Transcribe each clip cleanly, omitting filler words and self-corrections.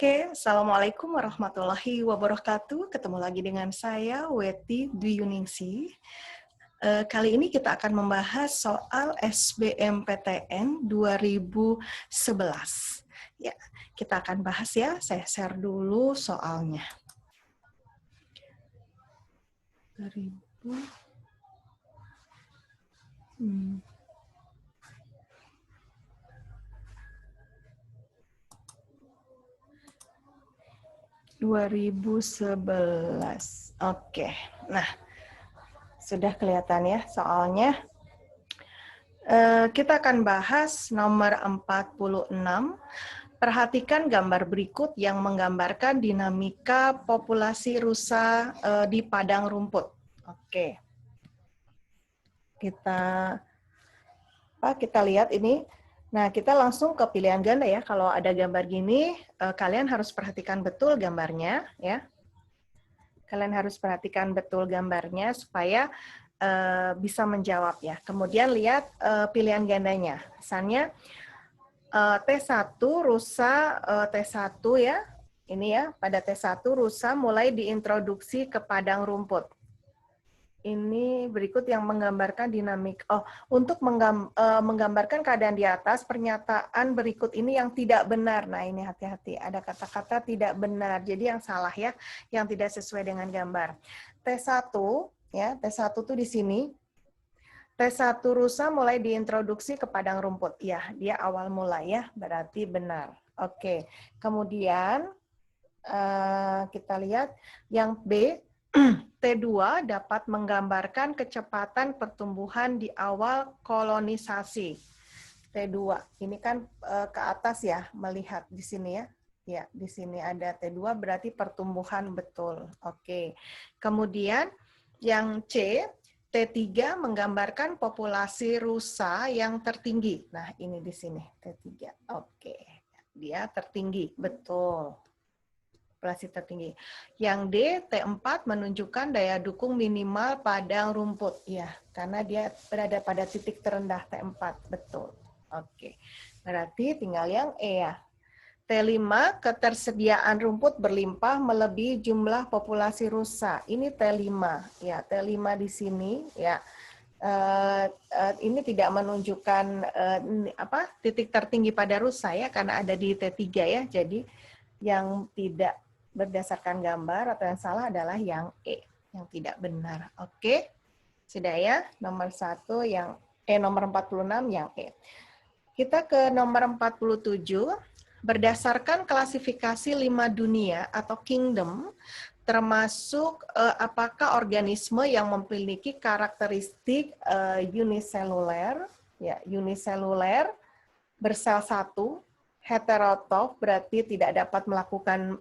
Oke, Assalamualaikum warahmatullahi wabarakatuh. Ketemu lagi dengan saya, Weti Dwi Yuningsi. Kali ini kita akan membahas soal SBMPTN 2011. Ya, kita akan bahas ya, saya share dulu soalnya. 2011. Oke, nah sudah kelihatan ya soalnya. Kita akan bahas nomor 46. Perhatikan gambar berikut yang menggambarkan dinamika populasi rusa di padang rumput. Oke. Kita lihat ini. Nah, kita langsung ke pilihan ganda ya. Kalau ada gambar gini, kalian harus perhatikan betul gambarnya ya. Kalian harus perhatikan betul gambarnya supaya bisa menjawab ya. Kemudian lihat pilihan gandanya. Misalnya T1 rusa T1 ya. Ini ya, pada T1 rusa mulai diintroduksi ke padang rumput. Ini berikut yang menggambarkan dinamik. Untuk menggambarkan keadaan di atas, pernyataan berikut ini yang tidak benar. Nah, ini hati-hati. Ada kata-kata tidak benar. Jadi yang salah ya, yang tidak sesuai dengan gambar. T1 ya, T1 tuh di sini. T1 rusa mulai diintroduksi ke padang rumput. Ya, dia awal mulai ya, berarti benar. Oke. Kemudian kita lihat yang B. T2 dapat menggambarkan kecepatan pertumbuhan di awal kolonisasi. T2, ini kan ke atas ya, melihat di sini ya. Ya, di sini ada T2 berarti pertumbuhan betul. Oke. Kemudian yang C, T3 menggambarkan populasi rusa yang tertinggi. Nah, ini di sini T3. Oke. Dia tertinggi, betul. Populasi tertinggi. Yang D, T4 menunjukkan daya dukung minimal padang rumput. Ya, karena dia berada pada titik terendah T4. Betul. Oke. Berarti tinggal yang E ya. T5, ketersediaan rumput berlimpah melebihi jumlah populasi rusa. Ini T5. Ya, T5 di sini. Ya. Ini tidak menunjukkan titik tertinggi pada rusa ya, karena ada di T3 ya. Jadi yang tidak berdasarkan gambar atau yang salah adalah yang E, yang tidak benar. Oke, sudah ya, nomor 1 yang nomor 46 yang E. Kita ke nomor 47, berdasarkan klasifikasi 5 dunia atau kingdom, termasuk apakah organisme yang memiliki karakteristik uniseluler, ya, uniseluler, bersel satu, heterotrof berarti tidak dapat melakukan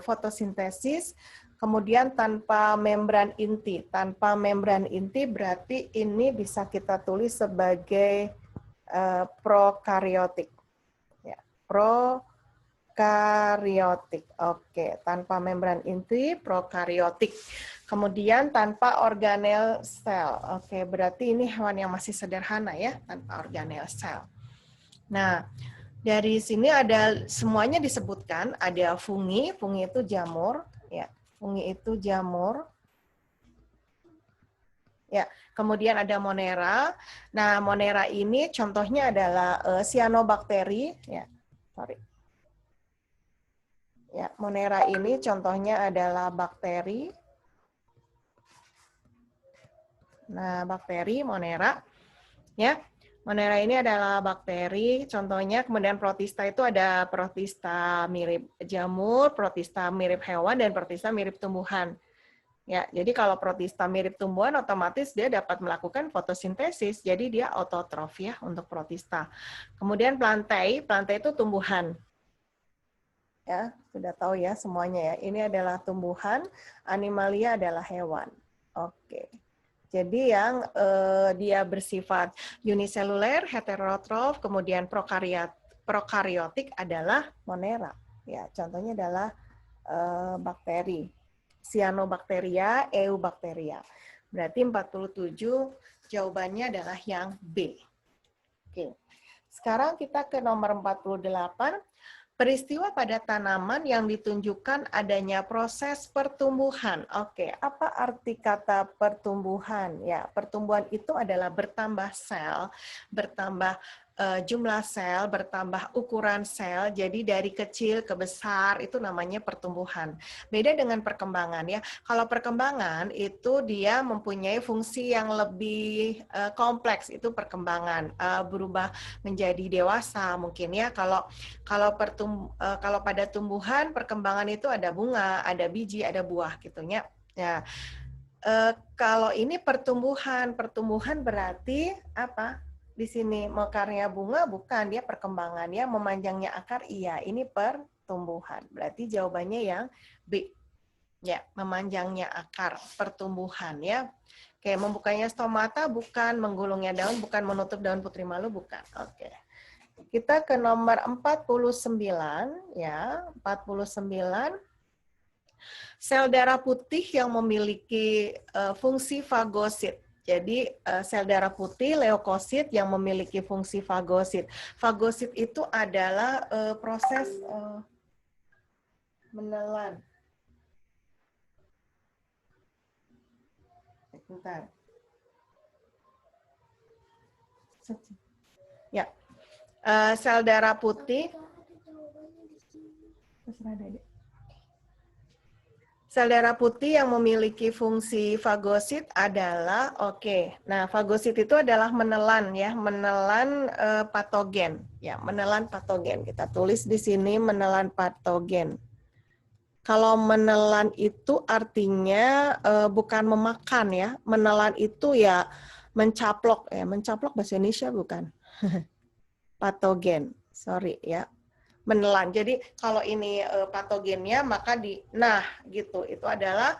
fotosintesis, kemudian tanpa membran inti. Tanpa membran inti berarti ini bisa kita tulis sebagai prokaryotik. Ya, prokaryotik. Oke, tanpa membran inti, prokaryotik. Kemudian tanpa organel sel. Oke, berarti ini hewan yang masih sederhana ya, tanpa organel sel. Nah, dari sini ada semuanya disebutkan, ada fungi itu jamur, ya, fungi itu jamur. Ya, kemudian ada monera. Nah, monera ini contohnya adalah cyanobacteria, ya. Sorry. Ya, monera ini contohnya adalah bakteri. Nah, bakteri monera, ya. Monera ini adalah bakteri, contohnya. Kemudian protista itu ada protista mirip jamur, protista mirip hewan, dan protista mirip tumbuhan. Ya, jadi kalau protista mirip tumbuhan, otomatis dia dapat melakukan fotosintesis, jadi dia autotrof ya untuk protista. Kemudian plantae itu tumbuhan. Ya, sudah tahu ya semuanya ya. Ini adalah tumbuhan, animalia adalah hewan. Oke. Jadi yang dia bersifat uniseluler, heterotrof, kemudian prokaryotik adalah monera. Ya, contohnya adalah bakteri. Cyanobacteria, Eubacteria. Berarti 47 jawabannya adalah yang B. Oke. Sekarang kita ke nomor 48. Peristiwa pada tanaman yang ditunjukkan adanya proses pertumbuhan. Oke, apa arti kata pertumbuhan? Ya, pertumbuhan itu adalah bertambah sel, bertambah jumlah sel, bertambah ukuran sel. Jadi dari kecil ke besar itu namanya pertumbuhan. Beda dengan perkembangan ya. Kalau perkembangan itu dia mempunyai fungsi yang lebih kompleks, itu perkembangan, berubah menjadi dewasa mungkin ya. Kalau pada tumbuhan perkembangan itu ada bunga, ada biji, ada buah gitunya. Ya. Kalau ini pertumbuhan berarti apa? Di sini mekarnya bunga bukan, dia perkembangan ya, memanjangnya akar iya, ini pertumbuhan. Berarti jawabannya yang B. Ya, memanjangnya akar, pertumbuhan ya. Oke, membukanya stomata bukan, menggulungnya daun bukan, menutup daun putri malu bukan. Oke. Kita ke nomor 49 ya, 49. Sel darah putih yang memiliki fungsi fagosit. Jadi sel darah putih leukosit yang memiliki fungsi fagosit. Fagosit itu adalah proses menelan. Bentar. Ya, sel darah putih. Sel darah putih yang memiliki fungsi fagosit adalah Nah, fagosit itu adalah menelan ya, menelan patogen ya, menelan patogen. Kita tulis di sini menelan patogen. Kalau menelan itu artinya bukan memakan ya. Menelan itu ya mencaplok ya, mencaplok bahasa Indonesia bukan? Patogen. Sorry ya. Menelan. Jadi kalau ini patogennya maka gitu. Itu adalah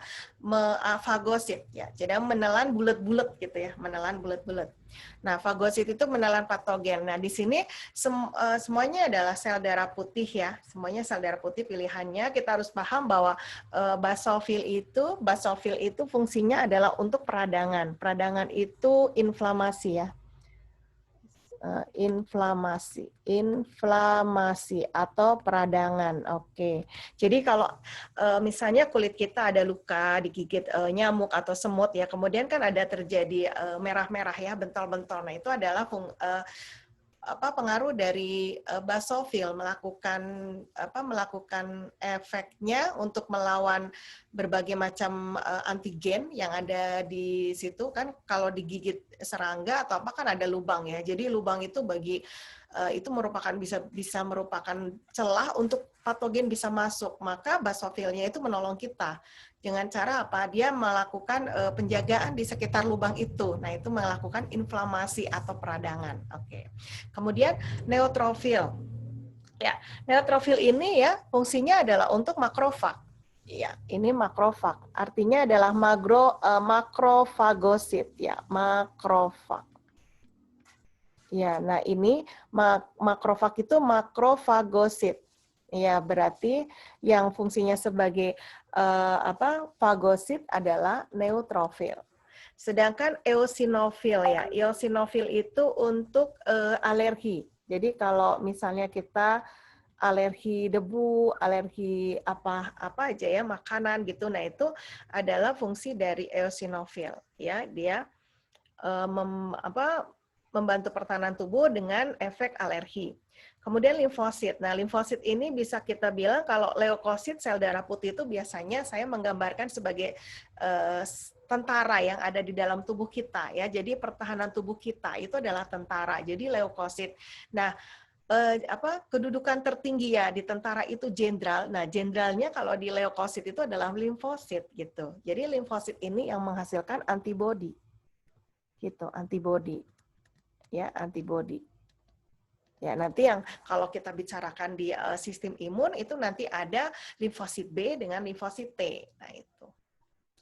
fagosit ya. Jadi menelan bulat-bulat gitu ya, menelan bulat-bulat. Nah, fagosit itu menelan patogen. Nah, di sini semuanya adalah sel darah putih ya. Semuanya sel darah putih pilihannya. Kita harus paham bahwa basofil itu fungsinya adalah untuk peradangan. Peradangan itu inflamasi ya. Inflamasi atau peradangan. Oke. Jadi kalau misalnya kulit kita ada luka digigit nyamuk atau semut ya, kemudian kan ada terjadi merah-merah ya, bentol-bentol. Nah, itu adalah pengaruh dari basofil melakukan efeknya untuk melawan berbagai macam antigen yang ada di situ kan. Kalau digigit serangga atau apa kan ada lubang ya, jadi lubang itu itu merupakan bisa merupakan celah untuk patogen bisa masuk, maka basofilnya itu menolong kita dengan cara apa? Dia melakukan penjagaan di sekitar lubang itu. Nah, itu melakukan inflamasi atau peradangan. Oke. Kemudian neutrofil. Ya, neutrofil ini ya fungsinya adalah untuk makrofag. Ya, ini makrofag. Artinya adalah makrofagosit ya, makrofag. Ya, nah ini makrofag itu makrofagosit. Ya, berarti yang fungsinya sebagai fagosit adalah neutrofil. Sedangkan eosinofil ya, eosinofil itu untuk alergi. Jadi kalau misalnya kita alergi debu, alergi apa aja ya, makanan gitu, nah itu adalah fungsi dari eosinofil ya, dia membantu pertahanan tubuh dengan efek alergi. Kemudian limfosit. Nah, limfosit ini bisa kita bilang kalau leukosit, sel darah putih itu biasanya saya menggambarkan sebagai tentara yang ada di dalam tubuh kita ya. Jadi pertahanan tubuh kita itu adalah tentara. Jadi leukosit. Nah, kedudukan tertinggi ya di tentara itu jenderal. Nah, jenderalnya kalau di leukosit itu adalah limfosit gitu. Jadi limfosit ini yang menghasilkan antibodi. Gitu, antibodi. Ya, antibodi. Ya, nanti yang kalau kita bicarakan di sistem imun itu nanti ada limfosit B dengan limfosit T. Nah, itu.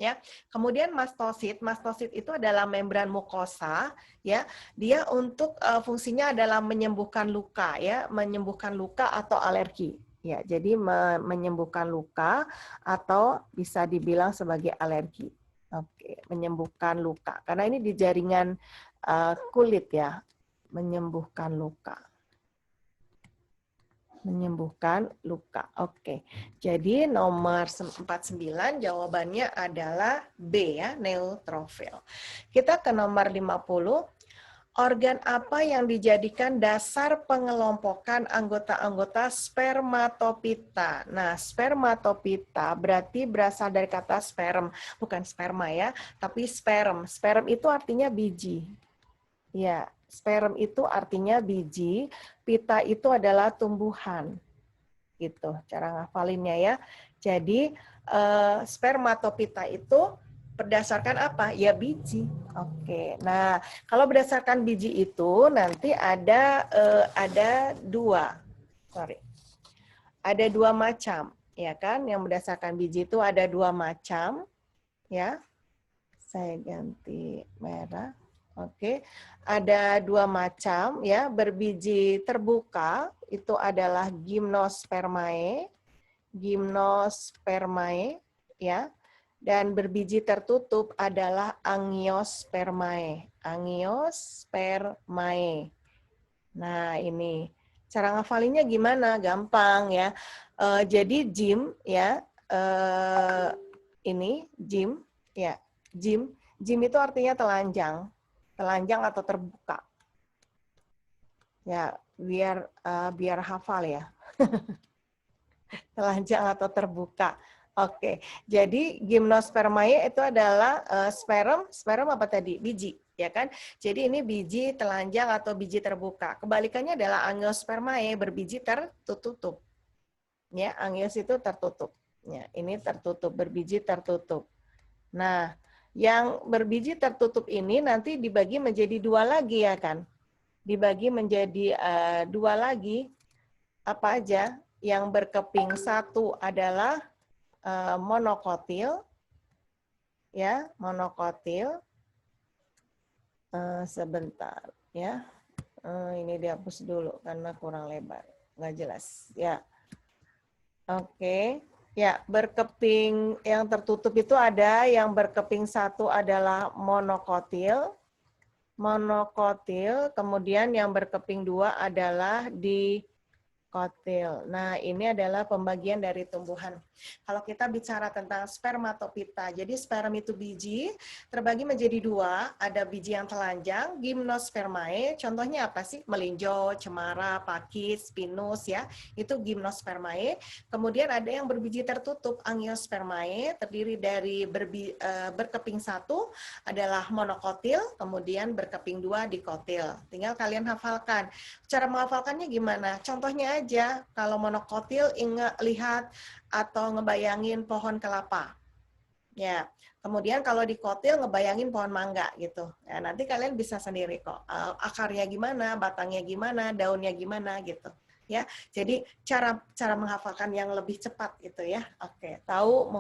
Ya. Kemudian mastosit. Mastosit itu adalah membran mukosa, ya. Dia untuk fungsinya adalah menyembuhkan luka, ya, menyembuhkan luka atau alergi. Ya, jadi menyembuhkan luka atau bisa dibilang sebagai alergi. Oke, menyembuhkan luka. Karena ini di jaringan kulit ya, menyembuhkan luka. Menyembuhkan luka. Oke. Jadi nomor 49 jawabannya adalah B ya, neutrofil. Kita ke nomor 50. Organ apa yang dijadikan dasar pengelompokan anggota-anggota spermatopita? Nah, spermatopita berarti berasal dari kata sperm, bukan sperma ya, tapi sperm. Sperm itu artinya biji. Ya, sperm itu artinya biji, pita itu adalah tumbuhan. Gitu, cara ngafalinnya ya. Jadi, spermatopita itu berdasarkan apa? Ya biji. Oke. Nah, kalau berdasarkan biji itu nanti ada dua. Sorry. Ada dua macam, ya kan? Yang berdasarkan biji itu ada dua macam, ya. Saya ganti merah. Oke. Ada dua macam ya, berbiji terbuka itu adalah gimnospermae, ya. Dan berbiji tertutup adalah angiospermae. Angiospermae. Nah, ini cara ngafalinnya gimana? Gampang ya. Jadi gym ya, ini gym ya. Gym itu artinya telanjang. Telanjang atau terbuka. Ya, biar hafal ya. Telanjang atau terbuka. Oke, jadi gimnospermae itu adalah sperm apa tadi? Biji, ya kan? Jadi ini biji telanjang atau biji terbuka. Kebalikannya adalah angiospermae, berbiji tertutup. Ya, angios itu tertutup. Ya, ini tertutup, berbiji tertutup. Nah, yang berbiji tertutup ini nanti dibagi menjadi dua lagi ya kan? Dibagi menjadi dua lagi. Apa aja? Yang berkeping satu adalah monokotil, ya, monokotil. Sebentar, ya. Ini dihapus dulu karena kurang lebar, nggak jelas, ya. Oke, ya, berkeping yang tertutup itu ada yang berkeping satu adalah monokotil, kemudian yang berkeping dua adalah dikotil. Nah, ini adalah pembagian dari tumbuhan. Kalau kita bicara tentang spermatopita, jadi sperm itu biji, terbagi menjadi dua, ada biji yang telanjang, gimnospermae, contohnya apa sih? Melinjo, cemara, pakis, pinus, ya, itu gimnospermae. Kemudian ada yang berbiji tertutup, angiospermae, terdiri dari berkeping satu adalah monokotil, kemudian berkeping dua dikotil. Tinggal kalian hafalkan. Cara menghafalkannya gimana? Contohnya aja, kalau monokotil lihat atau ngebayangin pohon kelapa. Ya, kemudian kalau dikotil ngebayangin pohon mangga gitu. Ya, nanti kalian bisa sendiri kok. Akarnya gimana, batangnya gimana, daunnya gimana gitu. Ya, jadi cara menghafalkan yang lebih cepat gitu ya. Oke, tahu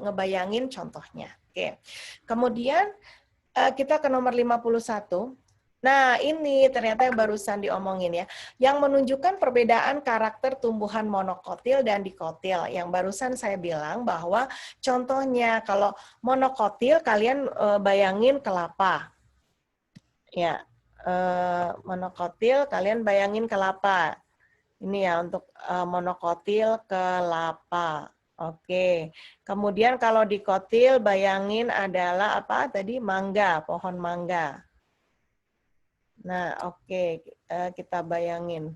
ngebayangin contohnya. Oke. Kemudian kita ke nomor 51. Nah, ini ternyata yang barusan diomongin ya. Yang menunjukkan perbedaan karakter tumbuhan monokotil dan dikotil. Yang barusan saya bilang bahwa contohnya kalau monokotil kalian bayangin kelapa. Ya, monokotil kalian bayangin kelapa. Ini ya untuk monokotil kelapa. Oke. Kemudian kalau dikotil bayangin adalah apa tadi? Mangga, pohon mangga. Nah, oke, kita bayangin.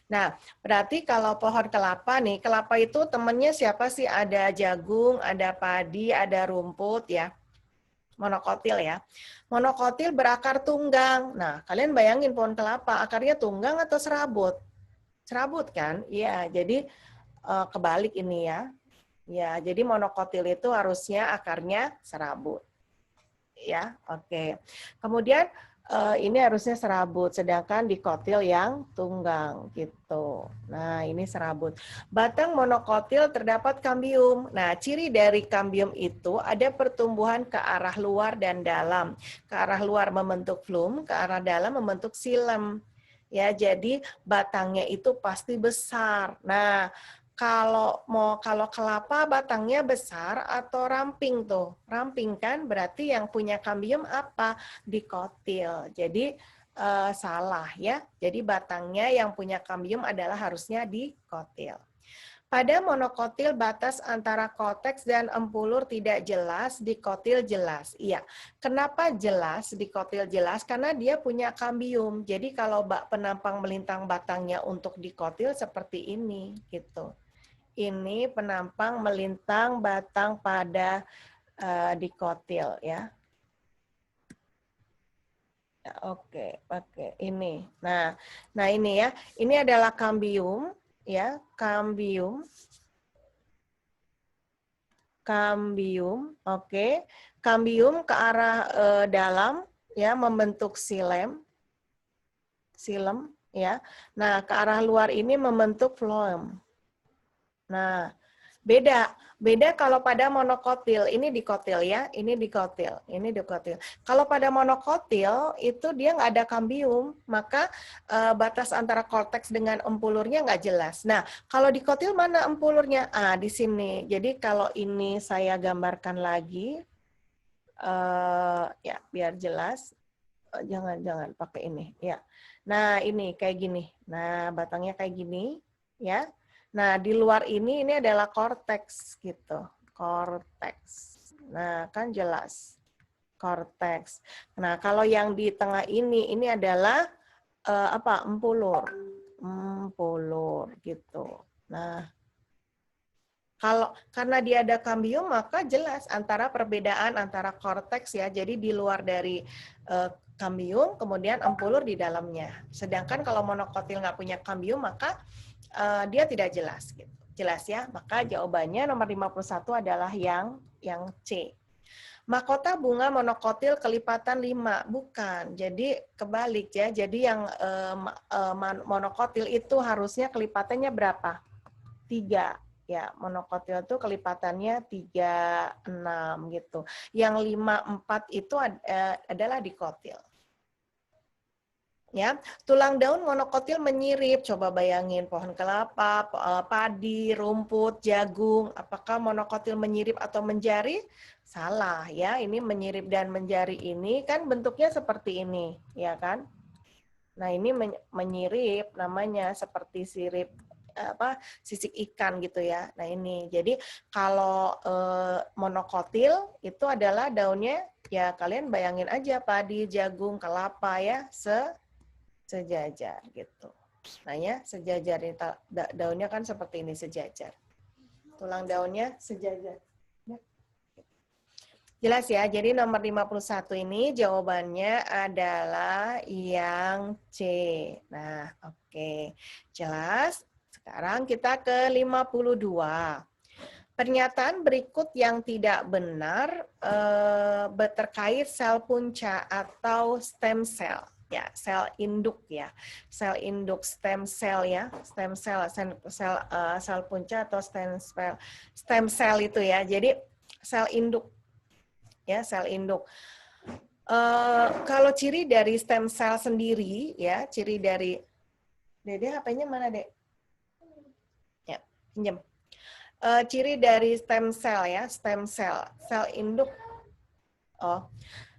Nah, berarti kalau pohon kelapa nih, kelapa itu temennya siapa sih? Ada jagung, ada padi, ada rumput ya. Monokotil ya. Monokotil berakar tunggang. Nah, kalian bayangin pohon kelapa, akarnya tunggang atau serabut? Serabut kan? Iya, jadi kebalik ini ya. Ya, jadi monokotil itu harusnya akarnya serabut. Ya, oke. Kemudian ini harusnya serabut, sedangkan dikotil yang tunggang gitu. Nah, ini serabut. Batang monokotil terdapat kambium. Nah, ciri dari kambium itu ada pertumbuhan ke arah luar dan dalam. Ke arah luar membentuk flum, ke arah dalam membentuk xilem. Ya, jadi batangnya itu pasti besar. Nah, kalau kelapa batangnya besar atau ramping tuh. Ramping kan berarti yang punya kambium apa? Dikotil. Jadi salah ya. Jadi batangnya yang punya kambium adalah harusnya dikotil. Pada monokotil batas antara korteks dan empulur tidak jelas, dikotil jelas. Iya. Kenapa jelas, dikotil jelas? Karena dia punya kambium. Jadi kalau penampang melintang batangnya untuk dikotil seperti ini gitu. Ini penampang melintang batang pada dikotil ya. Oke, pakai ini. Nah, ini ya. Ini adalah kambium ya, kambium, oke. Kambium ke arah dalam ya, membentuk silem ya. Nah, ke arah luar ini membentuk phloem. Nah, beda kalau pada monokotil, ini dikotil ya, ini dikotil. Kalau pada monokotil itu dia nggak ada kambium, maka batas antara korteks dengan empulurnya nggak jelas. Nah, kalau dikotil mana empulurnya? Di sini. Jadi kalau ini saya gambarkan lagi, ya biar jelas. Jangan pakai ini, ya. Nah ini kayak gini. Nah batangnya kayak gini, ya. Nah, di luar ini adalah korteks gitu. Korteks. Nah, kan jelas. Korteks. Nah, kalau yang di tengah ini adalah empulur. Empulur gitu. Nah, karena dia ada kambium maka jelas antara perbedaan antara korteks ya. Jadi di luar dari kambium, kemudian empulur di dalamnya. Sedangkan kalau monokotil nggak punya kambium maka dia tidak jelas gitu. Jelas ya? Maka jawabannya nomor 51 adalah yang C. Mahkota bunga monokotil kelipatan 5. Bukan. Jadi kebalik ya. Jadi yang monokotil itu harusnya kelipatannya berapa? 3. Ya, monokotil itu kelipatannya 3, 6 gitu. Yang 5, 4 itu adalah dikotil. Ya, tulang daun monokotil menyirip. Coba bayangin pohon kelapa, padi, rumput, jagung. Apakah monokotil menyirip atau menjari? Salah ya. Ini menyirip dan menjari ini kan bentuknya seperti ini, ya kan? Nah, ini menyirip namanya seperti sirip sisik ikan gitu ya. Nah, ini. Jadi kalau monokotil itu adalah daunnya ya kalian bayangin aja padi, jagung, kelapa ya, sejajar gitu. Nah ya, sejajar ini daunnya kan seperti ini sejajar. Tulang daunnya sejajar. Jelas ya, jadi nomor 51 ini jawabannya adalah yang C. Nah, oke. Jelas? Sekarang kita ke 52. Pernyataan berikut yang tidak benar terkait sel punca atau stem cell. Ya, sel induk ya, sel induk stem cell ya, sel punca atau stem cell itu ya. Jadi sel induk ya, sel induk. Kalau ciri dari stem cell sendiri ya, ciri dari Dede HP-nya mana, Dek? Ya, pinjam. Ciri dari stem cell ya, stem cell, sel induk.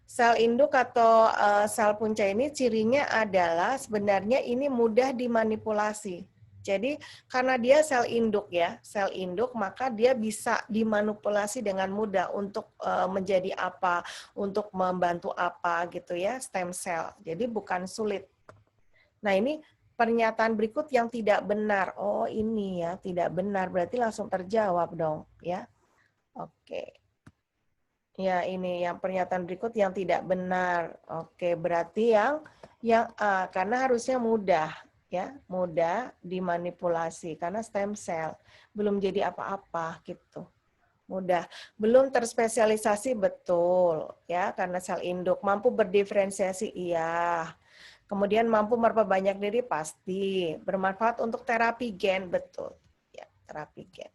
Sel induk atau sel punca ini cirinya adalah sebenarnya ini mudah dimanipulasi. Jadi karena dia sel induk ya, sel induk maka dia bisa dimanipulasi dengan mudah untuk menjadi apa, untuk membantu apa gitu ya, stem cell. Jadi bukan sulit. Nah, ini pernyataan berikut yang tidak benar. Oh, ini ya, tidak benar. Berarti langsung terjawab dong, ya. Oke. Ya, ini yang pernyataan berikut yang tidak benar. Oke, berarti yang A, karena harusnya mudah, ya, mudah dimanipulasi karena stem cell belum jadi apa-apa gitu. Mudah, belum terspesialisasi betul, ya, karena sel induk mampu berdiferensiasi iya. Kemudian mampu memperbanyak diri pasti, bermanfaat untuk terapi gen betul. Ya, terapi gen.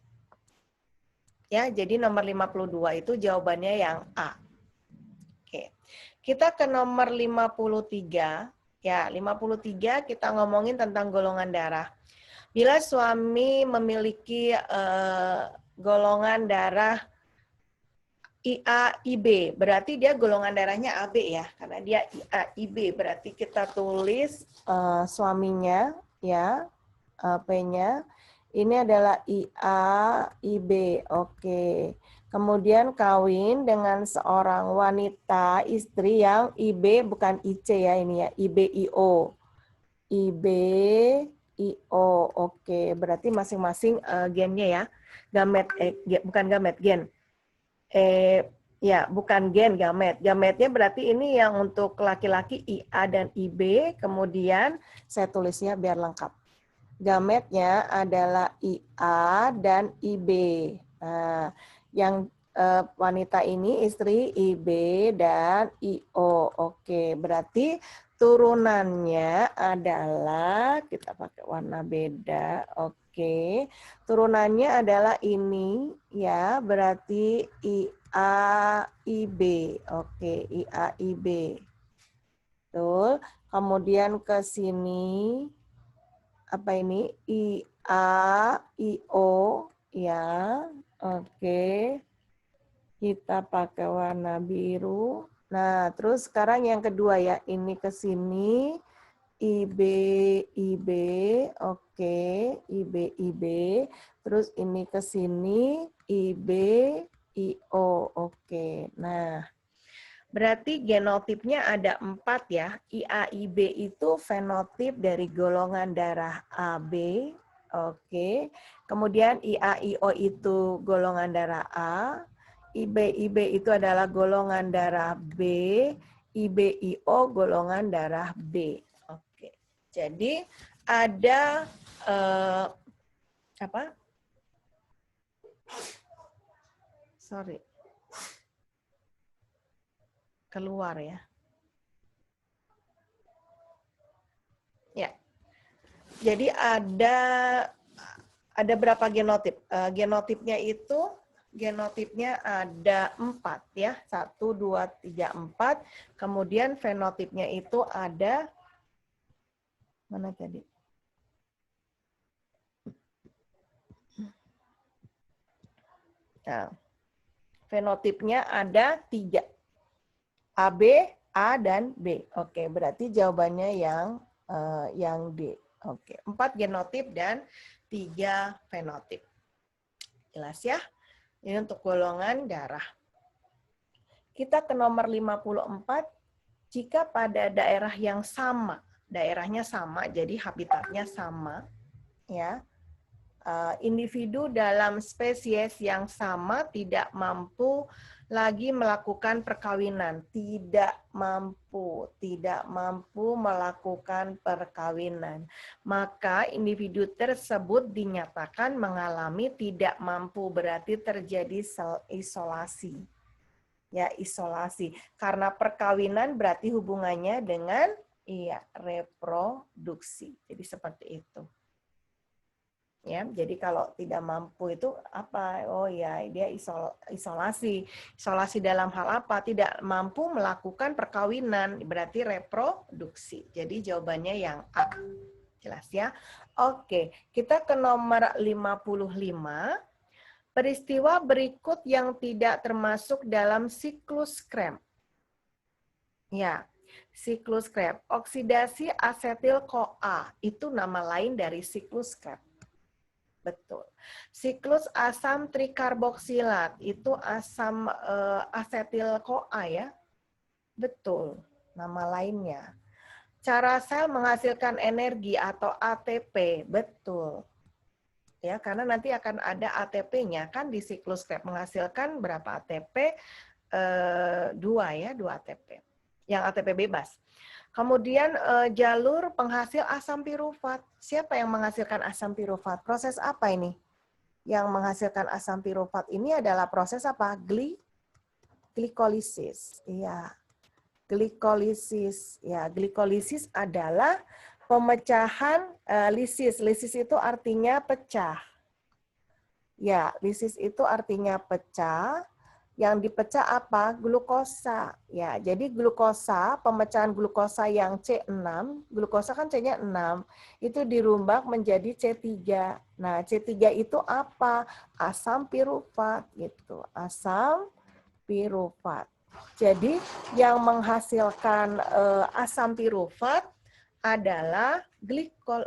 Ya, jadi nomor 52 itu jawabannya yang A. Oke. Kita ke nomor 53. Ya, 53 kita ngomongin tentang golongan darah. Bila suami memiliki golongan darah IAIB, berarti dia golongan darahnya AB ya, karena dia IAIB, berarti kita tulis suaminya ya, P-nya. Ini adalah IAIB, oke. Kemudian kawin dengan seorang wanita istri yang IB bukan IC ya ini ya, IBIO. IBIO, oke. Berarti masing-masing gennya ya, gamet, bukan gamet, gen. Ya, bukan gen, gamet. Gametnya berarti ini yang untuk laki-laki IA dan IB, kemudian saya tulisnya biar lengkap. Gametnya adalah IA dan IB. Nah, yang wanita ini istri IB dan IO. Oke, berarti turunannya adalah, kita pakai warna beda. Oke, turunannya adalah ini ya, berarti IA IB. Oke, IA IB. Betul. Kemudian ke sini apa ini? IA, IO, ya. Oke. Kita pakai warna biru. Nah, terus sekarang yang kedua ya. Ini ke sini. IB, IB. Oke. IB, IB. Terus ini ke sini. IB, IO. Oke. Nah, berarti genotipnya ada 4 ya. IAIB itu fenotip dari golongan darah AB. Oke. Kemudian IAIO itu golongan darah A. IBIB itu adalah golongan darah B. IBIO golongan darah B. Oke. Jadi ada apa? Sorry. Keluar ya. Ya. Jadi ada berapa genotip? Genotipnya ada 4 ya. 1, 2, 3, 4. Kemudian fenotipnya itu ada mana tadi? Nah, fenotipnya ada 3. AB, A, dan B. Oke, berarti jawabannya yang D. Oke, 4 genotip dan 3 fenotip. Jelas ya? Ini untuk golongan darah. Kita ke nomor 54. Jika pada daerah yang sama, daerahnya sama, jadi habitatnya sama, ya, individu dalam spesies yang sama tidak mampu lagi melakukan perkawinan, tidak mampu melakukan perkawinan, maka individu tersebut dinyatakan mengalami tidak mampu, berarti terjadi isolasi. Ya, isolasi. Karena perkawinan berarti hubungannya dengan reproduksi. Jadi seperti itu. Ya, jadi kalau tidak mampu itu apa? Oh ya, dia isolasi. Isolasi dalam hal apa? Tidak mampu melakukan perkawinan, berarti reproduksi. Jadi jawabannya yang A. Jelas ya? Oke, kita ke nomor 55. Peristiwa berikut yang tidak termasuk dalam siklus Krebs. Ya, siklus Krebs. Oksidasi asetil-CoA itu nama lain dari siklus Krebs. Betul. Siklus asam trikarboksilat itu asam asetil-CoA ya. Betul, nama lainnya. Cara sel menghasilkan energi atau ATP, betul. Ya, karena nanti akan ada ATP-nya kan di siklus Krebs menghasilkan berapa ATP? 2 ya, 2 ATP. Yang ATP bebas. Kemudian jalur penghasil asam pirufat. Siapa yang menghasilkan asam pirufat? Proses apa ini? Yang menghasilkan asam pirufat ini adalah proses apa? Glikolisis. Iya. Glikolisis. Ya, glikolisis adalah pemecahan lisis. Lisis itu artinya pecah. Ya, lisis itu artinya pecah. Yang dipecah apa? Glukosa. Ya, jadi glukosa, pemecahan glukosa yang C6, glukosa kan C-nya 6, itu dirombak menjadi C3. Nah, C3 itu apa? Asam pirufat gitu. Asam pirufat. Jadi yang menghasilkan asam pirufat adalah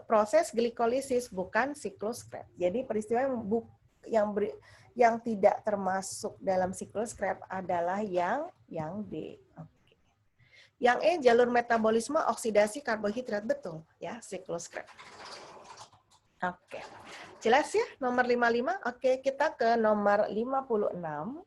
proses glikolisis, bukan siklus Krebs. Jadi peristiwa yang tidak termasuk dalam siklus Krebs adalah yang D. Oke. Yang E, jalur metabolisme oksidasi karbohidrat, betul ya, siklus Krebs. Oke. Jelas ya nomor 55? Oke, kita ke nomor 56.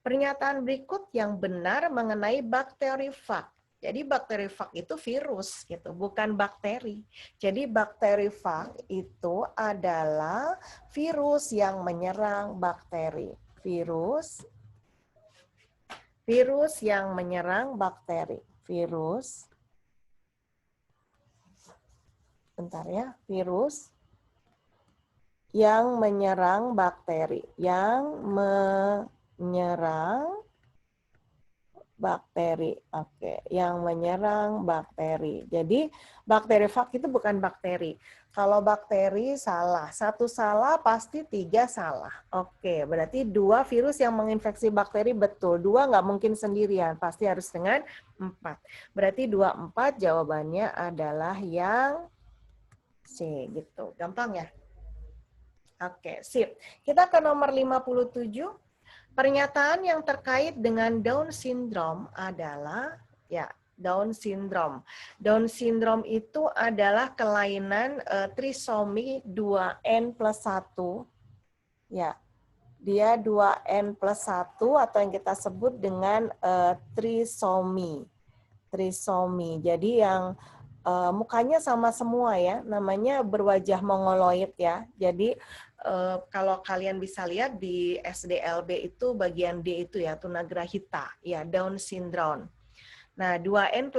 Pernyataan berikut yang benar mengenai bakterifag. Jadi bakterifag itu virus gitu, bukan bakteri. Jadi bakterifag itu adalah virus yang menyerang bakteri. Virus yang menyerang bakteri. Virus. Bentar ya, virus yang menyerang bakteri. Yang menyerang bakteri. Oke, yang menyerang bakteri. Jadi bakterifag itu bukan bakteri. Kalau bakteri salah, satu salah pasti tiga salah. Oke, berarti 2 virus yang menginfeksi bakteri betul. 2 nggak mungkin sendirian, pasti harus dengan 4. Berarti 2, 4 jawabannya adalah yang C gitu. Gampang ya? Oke, sip. Kita ke nomor 57. Pernyataan yang terkait dengan Down syndrome adalah ya Down syndrome. Down syndrome itu adalah kelainan trisomi 2n+1. Ya. Dia 2n+1 atau yang kita sebut dengan trisomi. Trisomi. Jadi yang mukanya sama semua ya, namanya berwajah mongoloid ya. Jadi kalau kalian bisa lihat di SDLB itu bagian D itu ya, tunagrahita, ya Down syndrome. Nah, 2n+1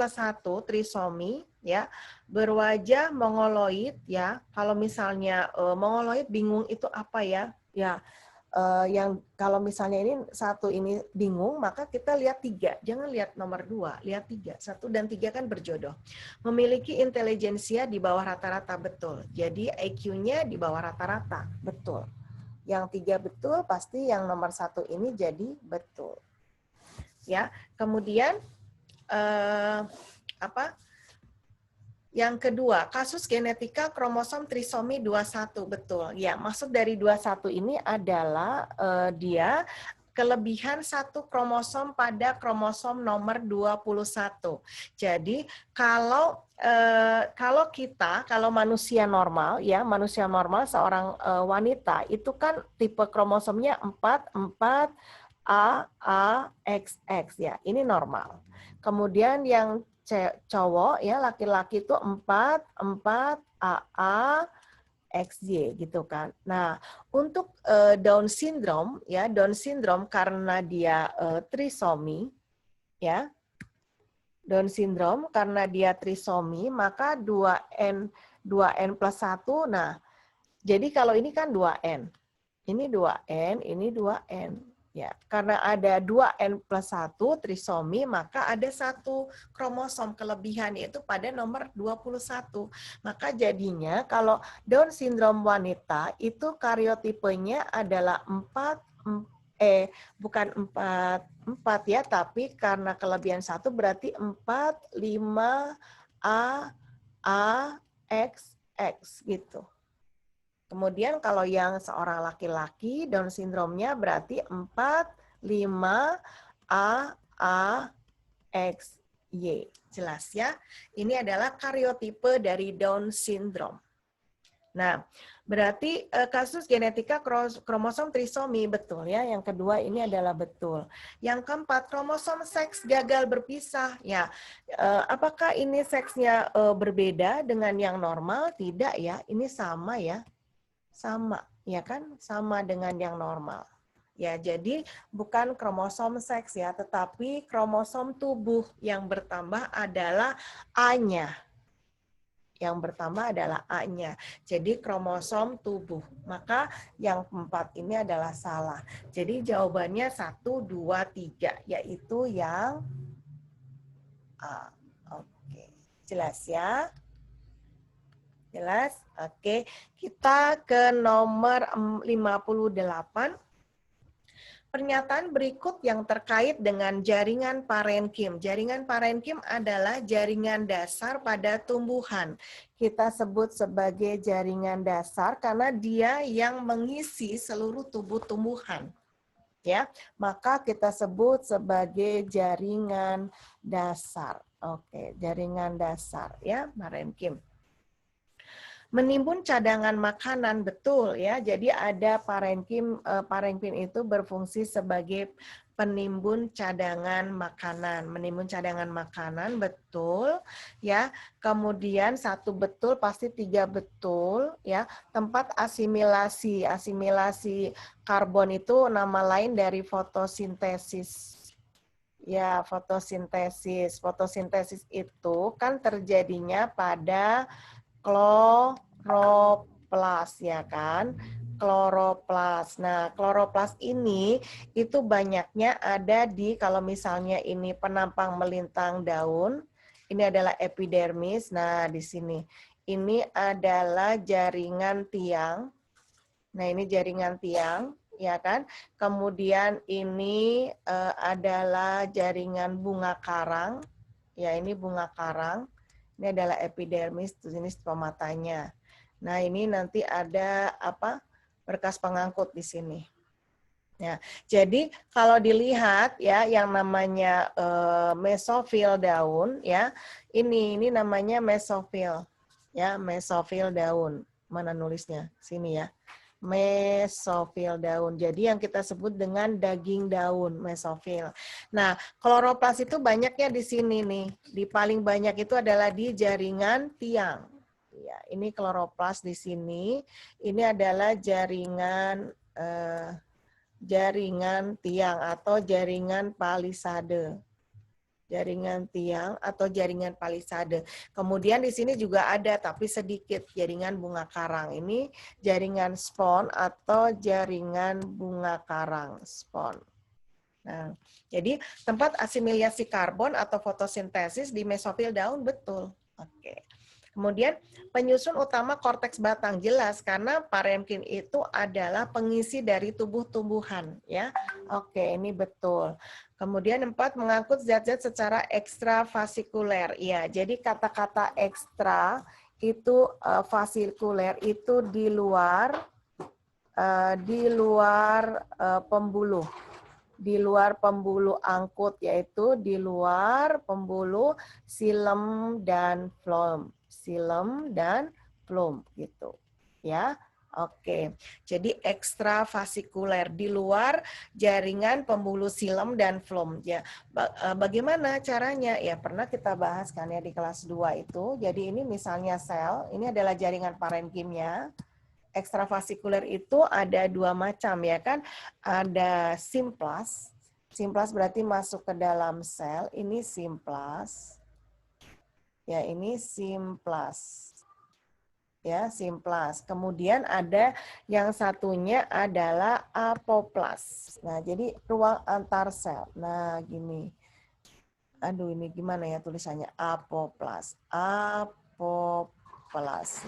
trisomi ya, berwajah mongoloid ya. Kalau misalnya mongoloid bingung itu apa ya? Ya, yang kalau misalnya ini satu ini bingung, maka kita lihat 3. Jangan lihat nomor 2, lihat 3. 1 dan 3 kan berjodoh. Memiliki intelijensia di bawah rata-rata, betul. Jadi IQ-nya di bawah rata-rata, betul. Yang 3 betul, pasti yang nomor 1 ini jadi betul. Ya, kemudian yang kedua, kasus genetika kromosom trisomi 21, betul. Ya, maksud dari 21 ini adalah dia kelebihan satu kromosom pada kromosom nomor 21. Jadi kalau manusia normal ya, manusia normal seorang wanita itu kan tipe kromosomnya 4 A XX ya. Ini normal. Kemudian yang cowok ya, laki-laki itu 4 AA XY gitu kan. Nah, untuk Down syndrome ya, Down syndrome karena dia trisomi ya. Down syndrome karena dia trisomi, maka 2n + 1. Nah, jadi kalau ini kan 2n. Ini 2n, ini 2n. Ya, karena ada 2n + 1 trisomi, maka ada satu kromosom kelebihan yaitu pada nomor 21. Maka jadinya kalau Down syndrome wanita itu kariotipenya adalah 4 ya, tapi karena kelebihan 1 berarti 4, 5 A XX gitu. Kemudian kalau yang seorang laki-laki Down syndrome-nya berarti 4, 5 XY. Jelas ya? Ini adalah karyotipe dari Down syndrome. Nah, berarti kasus genetika kromosom trisomi betul ya. Yang kedua ini adalah betul. Yang keempat, kromosom seks gagal berpisah. Ya, apakah ini seksnya berbeda dengan yang normal? Tidak ya. Ini sama ya. Sama, ya kan? Sama dengan yang normal. Ya, jadi bukan kromosom seks ya, tetapi kromosom tubuh yang bertambah adalah A-nya. Yang bertambah adalah A-nya. Jadi kromosom tubuh. Maka yang 4 ini adalah salah. Jadi jawabannya 1, 2, 3, yaitu yang A. Oke, jelas ya? Jelas? Oke, kita ke nomor 58. Pernyataan berikut yang terkait dengan jaringan parenkim. Jaringan parenkim adalah jaringan dasar pada tumbuhan. Kita sebut sebagai jaringan dasar karena dia yang mengisi seluruh tubuh tumbuhan. Ya, maka kita sebut sebagai jaringan dasar. Oke, jaringan dasar ya, parenkim. Menimbun cadangan makanan, betul ya. Jadi ada parenkim, parenkim itu berfungsi sebagai penimbun cadangan makanan. Menimbun cadangan makanan, betul ya. Kemudian satu betul pasti tiga betul ya. Tempat asimilasi, asimilasi karbon itu nama lain dari fotosintesis. Ya, fotosintesis. Fotosintesis itu kan terjadinya pada kloroplas ya kan, kloroplas. Nah, kloroplas ini itu banyaknya ada di, kalau misalnya ini penampang melintang daun, ini adalah epidermis. Nah, di sini ini adalah jaringan tiang. Nah, ini jaringan tiang ya kan. Kemudian ini adalah jaringan bunga karang. Ya, ini bunga karang. Ini adalah epidermis, ini stomatanya. Nah, ini nanti ada apa? Berkas pengangkut di sini. Ya, jadi kalau dilihat ya yang namanya mesofil daun ya, ini namanya mesofil. Ya, mesofil daun. Mana nulisnya? Sini ya. Mesofil daun. Jadi yang kita sebut dengan daging daun, mesofil. Nah, kloroplas itu banyaknya di sini nih. Di paling banyak itu adalah di jaringan tiang. Ya, ini kloroplas di sini. Ini adalah jaringan jaringan tiang atau jaringan palisade. Jaringan tiang atau jaringan palisade. Kemudian di sini juga ada tapi sedikit jaringan bunga karang. Ini jaringan spon atau jaringan bunga karang, spon. Nah, jadi tempat asimilasi karbon atau fotosintesis di mesofil daun, betul. Oke. Kemudian penyusun utama korteks batang, jelas karena parenkim itu adalah pengisi dari tubuh tumbuhan ya. Oke, ini betul. Kemudian 4, mengangkut zat-zat secara ekstravasikuler. Ya, jadi kata-kata ekstra itu vasikuler itu di luar pembuluh. Di luar pembuluh angkut, yaitu di luar pembuluh silem dan floem. Silem dan floem gitu. Ya. Oke. Jadi ekstravasikuler di luar jaringan pembuluh silem dan floem. Ya. Bagaimana caranya? Ya, pernah kita bahas kan ya di kelas 2 itu. Jadi ini misalnya sel, ini adalah jaringan parenkimnya. Ekstravasikuler itu ada dua macam ya kan, ada simplas. Simplas berarti masuk ke dalam sel, ini simplas. Ya, ini simplas. Ya, simplas. Kemudian ada yang satunya adalah apoplas. Nah, jadi ruang antar sel. Nah, gini. Aduh, ini gimana ya tulisannya? Apoplas. Apoplas.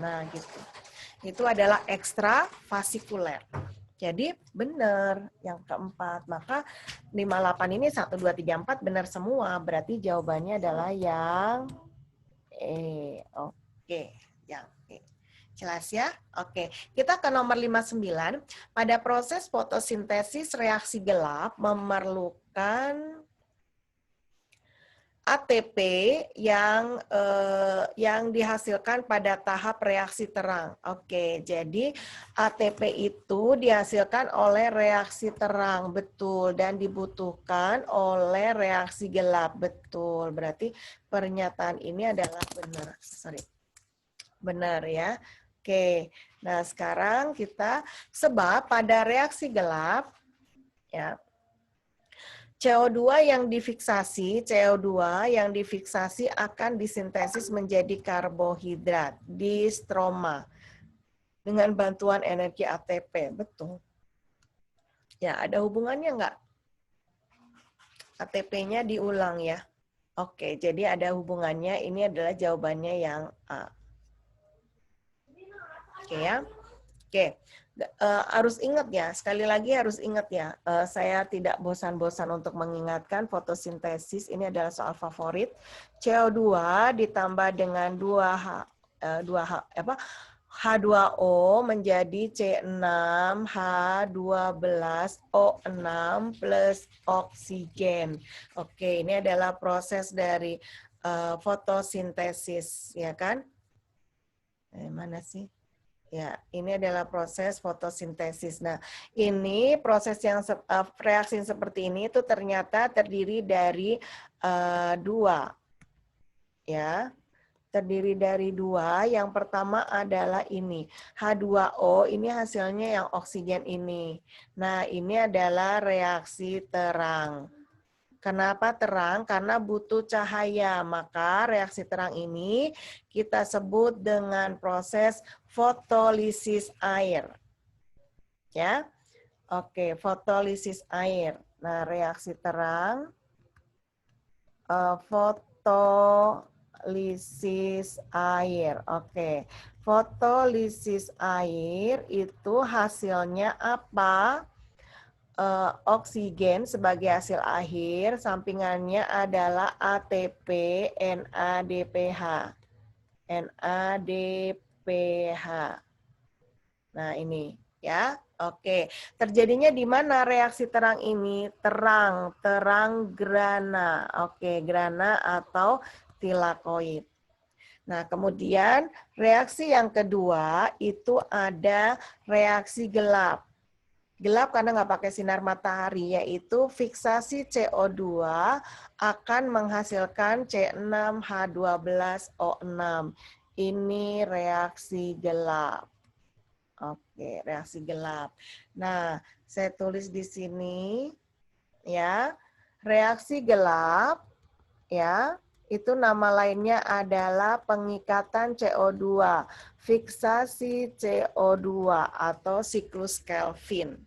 Nah, gitu. Itu adalah ekstravasikuler. Jadi benar yang keempat. Maka 58 ini 1, 2, 3, 4 benar semua. Berarti jawabannya adalah yang E. Oke, yang E. Jelas ya? Oke. Kita ke nomor 59. Pada proses fotosintesis reaksi gelap memerlukan ATP yang dihasilkan pada tahap reaksi terang. Oke, jadi ATP itu dihasilkan oleh reaksi terang, betul, dan dibutuhkan oleh reaksi gelap, betul. Berarti pernyataan ini adalah benar. Benar ya. Oke. Nah, sekarang kita sebab pada reaksi gelap ya, CO2 yang difiksasi akan disintesis menjadi karbohidrat di stroma dengan bantuan energi ATP. Betul. Ya, ada hubungannya nggak? ATP-nya diulang ya. Oke, jadi ada hubungannya. Ini adalah jawabannya yang A. Oke ya. Oke. Harus ingat ya, sekali lagi harus ingat ya, saya tidak bosan-bosan untuk mengingatkan fotosintesis ini adalah soal favorit. CO2 ditambah dengan 2H2O menjadi C6H12O6 plus oksigen. Oke, ini adalah proses dari fotosintesis, ya kan? Mana sih? Ya, ini adalah proses fotosintesis. Nah, ini proses yang reaksi seperti ini itu ternyata terdiri dari dua, ya. Terdiri dari dua. Yang pertama adalah ini H2O. Ini hasilnya yang oksigen ini. Nah, ini adalah reaksi terang. Kenapa terang? Karena butuh cahaya. Maka reaksi terang ini kita sebut dengan proses fotolisis air. Ya. Oke, fotolisis air. Nah, reaksi terang fotolisis air. Oke. Fotolisis air itu hasilnya apa? Oksigen sebagai hasil akhir, sampingannya adalah ATP, NADPH. NADPH. Nah, ini ya. Oke. Terjadinya di mana reaksi terang ini? Terang grana. Oke, grana atau tilakoid. Nah, kemudian reaksi yang kedua itu ada reaksi gelap. Gelap karena nggak pakai sinar matahari, yaitu fiksasi CO2 akan menghasilkan C6H12O6. Ini reaksi gelap. Oke, reaksi gelap. Nah, saya tulis di sini ya. Reaksi gelap ya, itu nama lainnya adalah pengikatan CO2, fiksasi CO2 atau siklus Kelvin.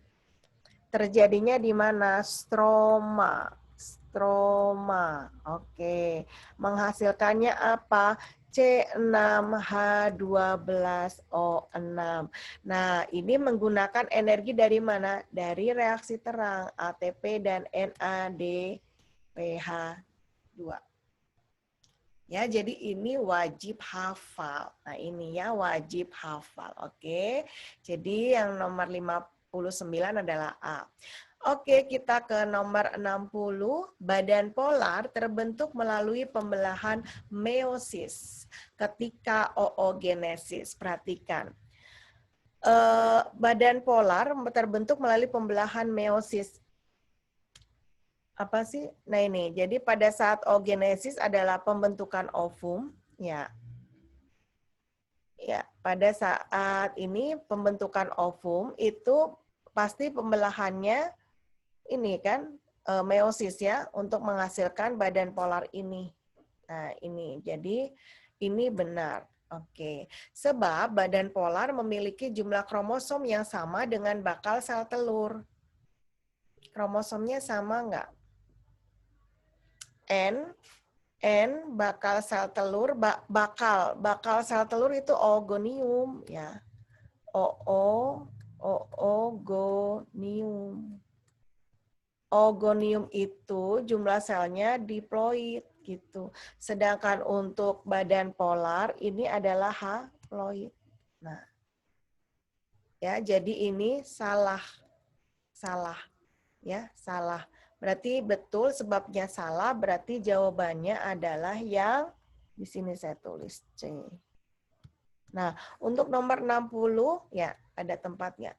Terjadinya di mana? Stroma. Stroma. Oke. Menghasilkannya apa? C6H12O6. Nah, ini menggunakan energi dari mana? Dari reaksi terang, ATP dan NADPH2. Ya, jadi ini wajib hafal. Nah, ini ya wajib hafal. Oke. Jadi yang nomor 59 adalah A. Oke, kita ke nomor 60. Badan polar terbentuk melalui pembelahan meiosis ketika oogenesis. Perhatikan. Badan polar terbentuk melalui pembelahan meiosis. Apa sih? Nah ini, jadi pada saat oogenesis adalah pembentukan ovum, ya. Ya, pada saat ini pembentukan ovum itu pasti pembelahannya ini kan meiosis ya untuk menghasilkan badan polar ini. Nah, ini. Jadi ini benar. Oke. Sebab badan polar memiliki jumlah kromosom yang sama dengan bakal sel telur. Kromosomnya sama enggak? N bakal sel telur, bakal sel telur itu oogonium ya. Oogonium. Oogonium itu jumlah selnya diploid gitu. Sedangkan untuk badan polar ini adalah haploid. Nah. Ya, jadi ini salah. Ya, salah. Berarti betul sebabnya salah, berarti jawabannya adalah yang di sini saya tulis C. Nah, untuk nomor 60 ya ada tempatnya.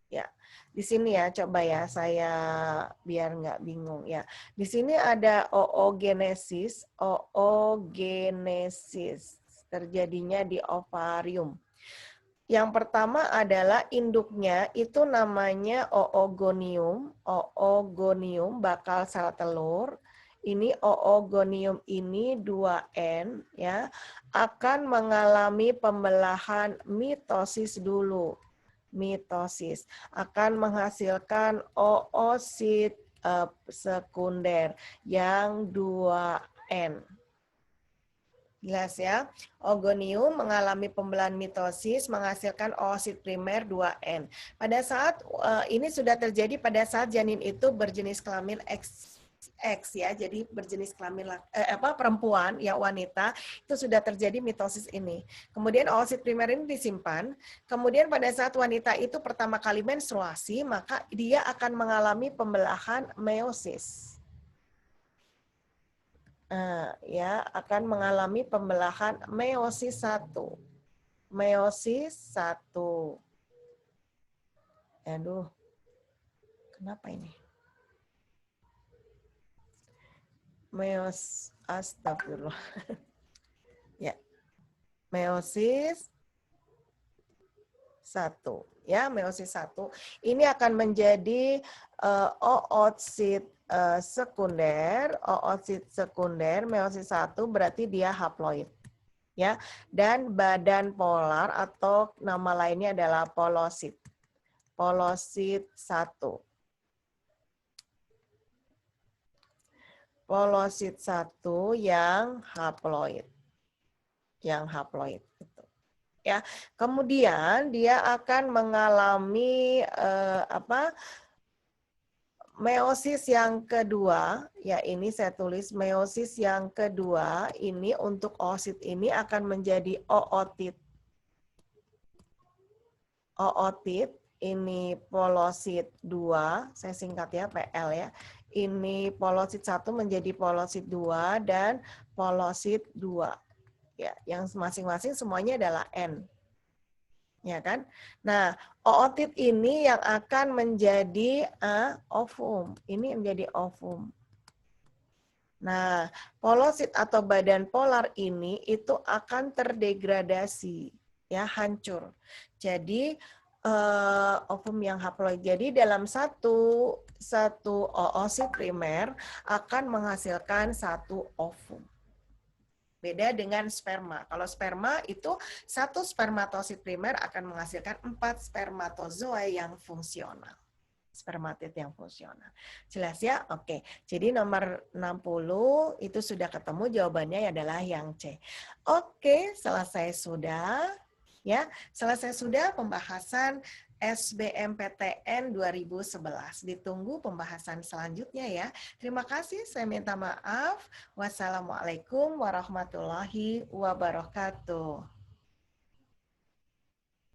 Ya, di sini ya coba ya saya biar nggak bingung ya. Di sini ada oogenesis terjadinya di ovarium. Yang pertama adalah induknya itu namanya oogonium bakal sel telur. Ini oogonium ini 2N ya akan mengalami pembelahan mitosis dulu. Mitosis akan menghasilkan oosit sekunder yang 2N. Jelas ya. Ogonium mengalami pembelahan mitosis menghasilkan oosit primer 2N. Pada saat ini sudah terjadi pada saat janin itu berjenis kelamin X ya. Jadi berjenis kelamin perempuan ya, wanita, itu sudah terjadi mitosis ini. Kemudian oosit primer ini disimpan. Kemudian pada saat wanita itu pertama kali menstruasi, maka dia akan mengalami pembelahan meiosis. Ya, akan mengalami pembelahan meiosis 1. Meiosis 1. Aduh, kenapa ini? Astagfirullah. Ya, meiosis 1. Ya, meiosis 1. Ini akan menjadi oosit sekunder, meiosis 1 berarti dia haploid. Ya, dan badan polar atau nama lainnya adalah polosit. Polosit 1. Polosit 1 yang haploid. Yang haploid itu. Ya. Kemudian dia akan mengalami meiosis yang kedua, ya ini saya tulis meiosis yang kedua, ini untuk oosit ini akan menjadi ootit. Ootit, ini polosit 2, saya singkat ya PL ya. Ini polosit 1 menjadi polosit 2 dan polosit 2. Ya, yang masing-masing semuanya adalah N. Ya kan? Nah, ootit ini yang akan menjadi ovum. Ini menjadi ovum. Nah, polosit atau badan polar ini itu akan terdegradasi, ya, hancur. Jadi ovum yang haploid. Jadi dalam satu oosit primer akan menghasilkan satu ovum. Beda dengan sperma. Kalau sperma itu satu spermatosit primer akan menghasilkan 4 spermatozoa yang fungsional. Spermatid yang fungsional. Jelas ya? Oke. Jadi nomor 60 itu sudah ketemu, jawabannya adalah yang C. Oke, selesai sudah. Ya, selesai sudah pembahasan SBMPTN 2011. Ditunggu pembahasan selanjutnya ya. Terima kasih, saya minta maaf. Wassalamualaikum warahmatullahi wabarakatuh.